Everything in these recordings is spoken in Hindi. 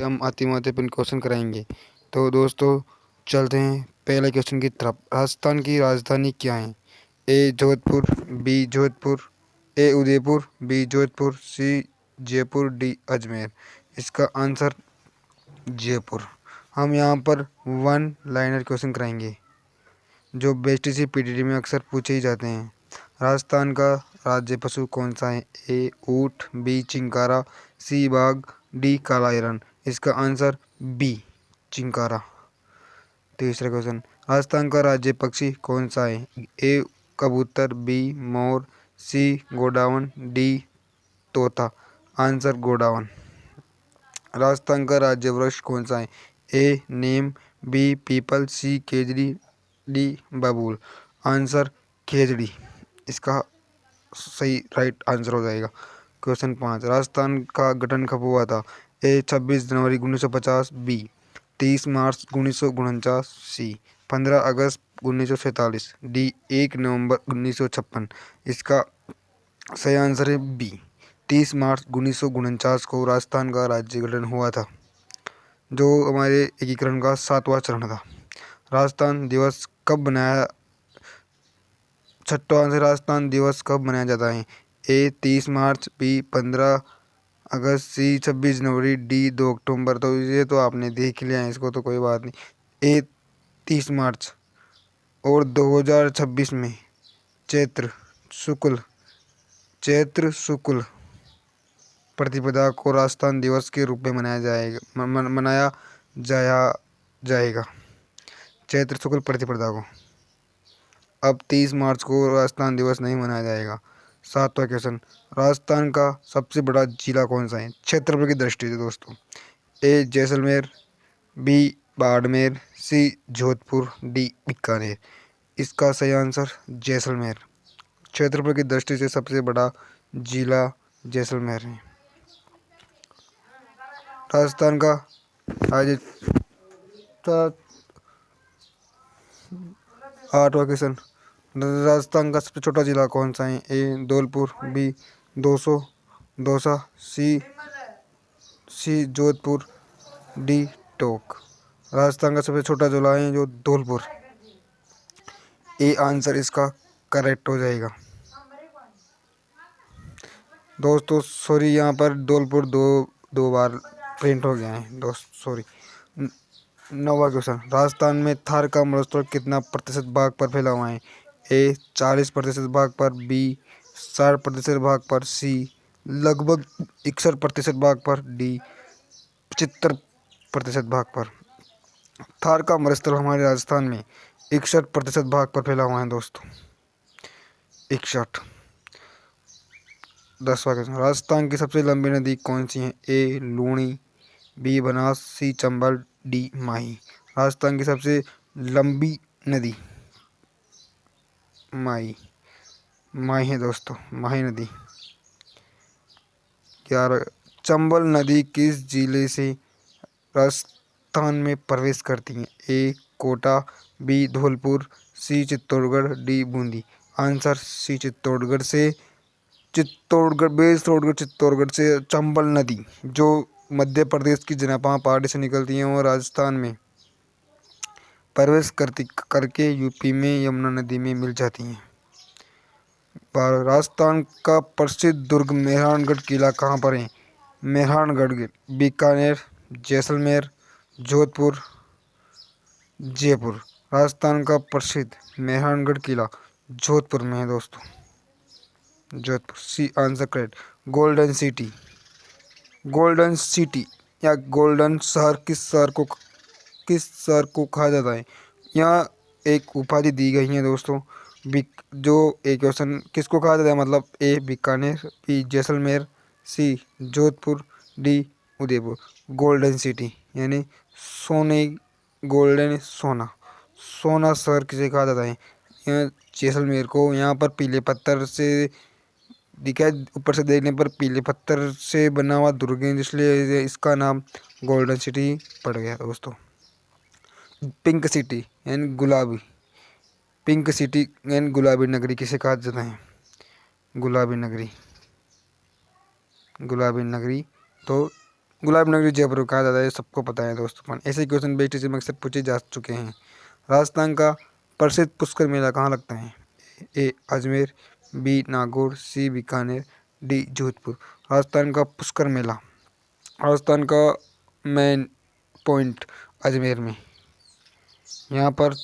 हम आते महत्वपूर्ण क्वेश्चन कराएंगे। तो दोस्तों चलते हैं पहले क्वेश्चन की तरफ। राजस्थान की राजधानी क्या है? ए जोधपुर, बी जोधपुर, ए उदयपुर, बी जोधपुर, सी जयपुर, डी अजमेर। इसका आंसर जयपुर। हम यहाँ पर वन लाइनर क्वेश्चन कराएंगे जो बेस्ट सी पीटीटी में अक्सर पूछे ही जाते हैं। राजस्थान का राज्य पशु कौन सा है? ए ऊँट, बी चिंकारा, सी बाघ, डी काला हिरण। इसका आंसर बी चिंकारा। तीसरा क्वेश्चन, राजस्थान का राज्य पक्षी कौन सा है? ए कबूतर, बी मोर, सी गोडावन, डी तोता। आंसर गोडावन। राजस्थान का राज्य वृक्ष कौन सा है? ए नीम, बी पीपल, सी केजड़ी, डी बबूल। आंसर केजड़ी इसका सही राइट आंसर हो जाएगा। क्वेश्चन 5, राजस्थान का गठन कब हुआ था? ए 26 जनवरी 1950, बी 30 मार्च 1949, सी 15 अगस्त 1947, डी 1 नवंबर 1956। इसका सही आंसर है बी 30 मार्च 1949 को राजस्थान का राज्य गठन हुआ था, जो हमारे एकीकरण का 7वां चरण था। राजस्थान दिवस कब मनाया छठवां आंसर, राजस्थान दिवस कब मनाया जाता है? ए 30 मार्च, बी 15 अगस्त, सी 26 जनवरी, डी 2 अक्टूबर। तो ये तो आपने देख लिया है, इसको तो कोई बात नहीं। ए 30 मार्च और 2026 में चैत्र शुक्ल प्रतिपदा को राजस्थान दिवस के रूप में मनाया जाएगा चैत्र शुक्ल प्रतिपदा को। अब 30 मार्च को राजस्थान दिवस नहीं मनाया जाएगा। 7वां क्वेश्चन, राजस्थान का सबसे बड़ा जिला कौन सा है क्षेत्रफल की दृष्टि से दोस्तों? ए जैसलमेर, बी बाड़मेर, सी जोधपुर, डी बीकानेर। इसका सही आंसर जैसलमेर। क्षेत्रफल की दृष्टि से सबसे बड़ा जिला जैसलमेर है। राजस्थान का राज्य 8वां क्वेश्चन, राजस्थान का सबसे छोटा जिला कौन सा है? ए धौलपुर, बी दौसा, सी जोधपुर, डी टोंक। राजस्थान का सबसे छोटा जिला है जो धौलपुर। ए आंसर इसका करेक्ट हो जाएगा। दोस्तों सॉरी, यहाँ पर धौलपुर दो बार प्रिंट हो गया है दोस्त, सॉरी। 9वां क्वेश्चन, राजस्थान में थार का मरुस्थल कितना प्रतिशत भाग पर फैला हुआ है? ए 40% भाग पर, बी 60% भाग पर, सी लगभग 61% भाग पर, डी 75% भाग पर। थार का मरुस्थल हमारे राजस्थान में 61% भाग पर फैला हुआ है दोस्तों, 61। 10वां क्वेश्चन, राजस्थान की सबसे लंबी नदी कौन सी है? ए लूणी, बी बनास, सी चंबल, डी माही। राजस्थान की सबसे लंबी नदी माही है दोस्तों, माही नदी। 11, चंबल नदी किस जिले से राजस्थान में प्रवेश करती है? A Kota, B Dholpur, C Chittorgarh, D Bundi. Answer C Chittorgarh से चित्तौड़गढ़ से चंबल नदी जो मध्य प्रदेश की जनापा पहाड़ी से निकलती है और राजस्थान में प्रवेश करके यूपी में यमुना नदी में मिल जाती हैं। राजस्थान का प्रसिद्ध दुर्ग मेहरानगढ़ किला कहाँ पर है? मेहरानगढ़, बीकानेर, जैसलमेर, जोधपुर, जयपुर। राजस्थान का प्रसिद्ध मेहरानगढ़ किला जोधपुर में है दोस्तों, Jodhpur. C answer correct. Golden city या गोल्डन शहर किस शहर को कहा जाता है? यहाँ एक उपाधि दी गई है दोस्तों। जो एक क्वेश्चन किसको कहा जाता है, मतलब A Bikaner, B Jaisalmer, C Jodhpur, D Udaipur. Golden city यानी सोने, गोल्डन सोना शहर किसे कहा जाता है? यहाँ जैसलमेर को। यहाँ पर पीले पत्थर से दिखा है, ऊपर से देखने पर पीले पत्थर से बना हुआ दुर्ग है, इसलिए इसका नाम गोल्डन सिटी पड़ गया दोस्तों। पिंक सिटी यानी गुलाबी नगरी किसे कहा जाता है? गुलाबी नगरी तो गुलाब नगरी जयपुर को कहा जाता है, ये सबको पता है दोस्तों। ऐसे क्वेश्चन बेस्ट टीचर में अक्सर पूछे जा चुके हैं। राजस्थान का प्रसिद्ध पुष्कर मेला कहाँ लगता है? ए अजमेर, बी नागौर, सी बीकानेर, डी जोधपुर। राजस्थान का पुष्कर मेला, राजस्थान का मेन पॉइंट अजमेर में। यहाँ पर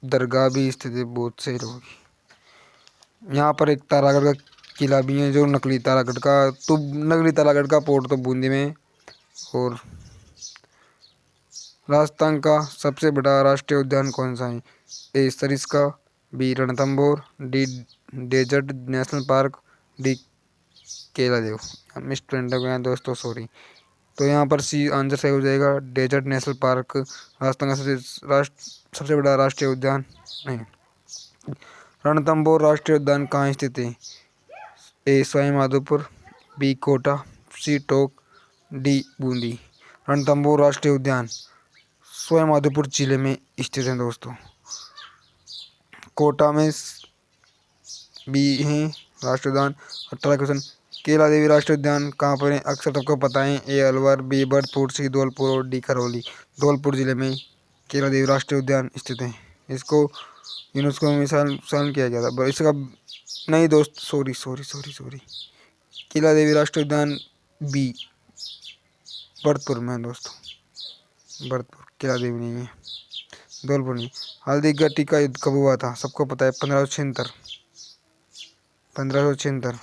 दरगाह भी स्थित है, बहुत सही होगी। यहाँ पर एक तारागढ़ का किला भी है, जो नकली तारागढ़ का, तो नकली तारागढ़ का पोर्ट तो बूंदी में। और राजस्थान का सबसे बड़ा राष्ट्रीय उद्यान कौन सा है? A Sariska, B Ranthambore, D desert national park, D Keladeo. Misprint हो गया दोस्तों, सॉरी। तो यहाँ पर सी आंसर सही हो जाएगा, डेजर्ट नेशनल पार्क राजस्थान का सबसे बड़ा राष्ट्रीय उद्यान नहीं। रणथंभौर राष्ट्रीय उद्यान कहाँ स्थित है? ए सवाई माधोपुर, बी कोटा, सी टोंक, डी बूंदी। रणथंभौर राष्ट्रीय उद्यान सवाई माधोपुर जिले में स्थित है दोस्तों। कोटा में भी है राष्ट्रीय उद्यान। 18 क्वेश्चन, केला देवी राष्ट्रीय उद्यान कहाँ पर है? अक्सर सबको पता है, ए अलवर, बी बर्डपुर, सी धौलपुर और डी करौली। धौलपुर जिले में केला देवी राष्ट्रीय उद्यान स्थित है। इसको यूनेस्को में शामिल किया गया था। इसका नहीं दोस्त, सॉरी सॉरी सॉरी सॉरी, केला देवी राष्ट्रीय उद्यान बी भरतपुर में है दोस्तों। भरतपुर, केला देवी नहीं है, धौलपुर नहीं। हल्दीघाटी टीका युद्ध कब हुआ था? सबको पता है, 1576। 1576।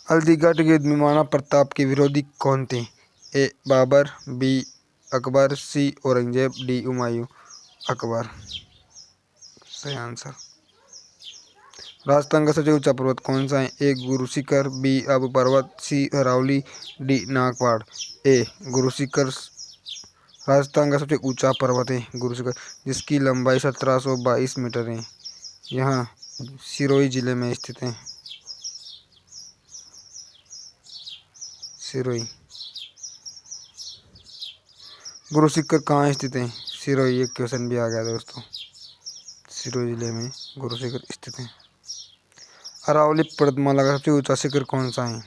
हल्दीघाटी के युद्ध में महाराणा प्रताप के विरोधी कौन थे? ए बाबर, बी अकबर, सी औरंगजेब, डी हुमायूं। अकबर सही आंसर। राजस्थान का सबसे ऊंचा पर्वत कौन सा है? ए गुरु शिखर, बी अबू पर्वत, सी अरावली, डी नागपाड़। ए गुरु शिखर राजस्थान का सबसे ऊंचा पर्वत है गुरु शिखर, जिसकी लंबाई 1722 मीटर है। यहाँ सिरोही जिले में स्थित है। सिरोही, गुरु शिखर कहाँ स्थित है? सिरोही। एक क्वेश्चन भी आ गया दोस्तों, सिरोही जिले में गुरु शिखर स्थित है। अरावली पर्वतमाला का सबसे ऊंचा शिखर कौन सा है?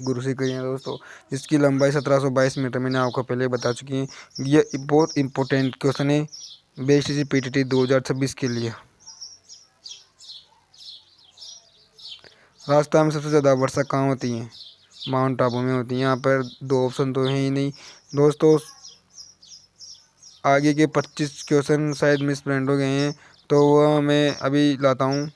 गुरु शिखर है दोस्तों, जिसकी लंबाई 1722 मीटर। मैंने आपको पहले बता चुकी है। ये बहुत इंपॉर्टेंट क्वेश्चन है बेस्ट पीटीटी 2026 के लिए। राजस्थान में सबसे ज़्यादा वर्षा कहाँ होती है? माउंट आबू में होती है। यहाँ पर दो ऑप्शन तो है ही नहीं दोस्तों। आगे के 25 क्वेश्चन शायद मिस प्रिंट हो गए हैं, तो वह मैं अभी लाता हूँ।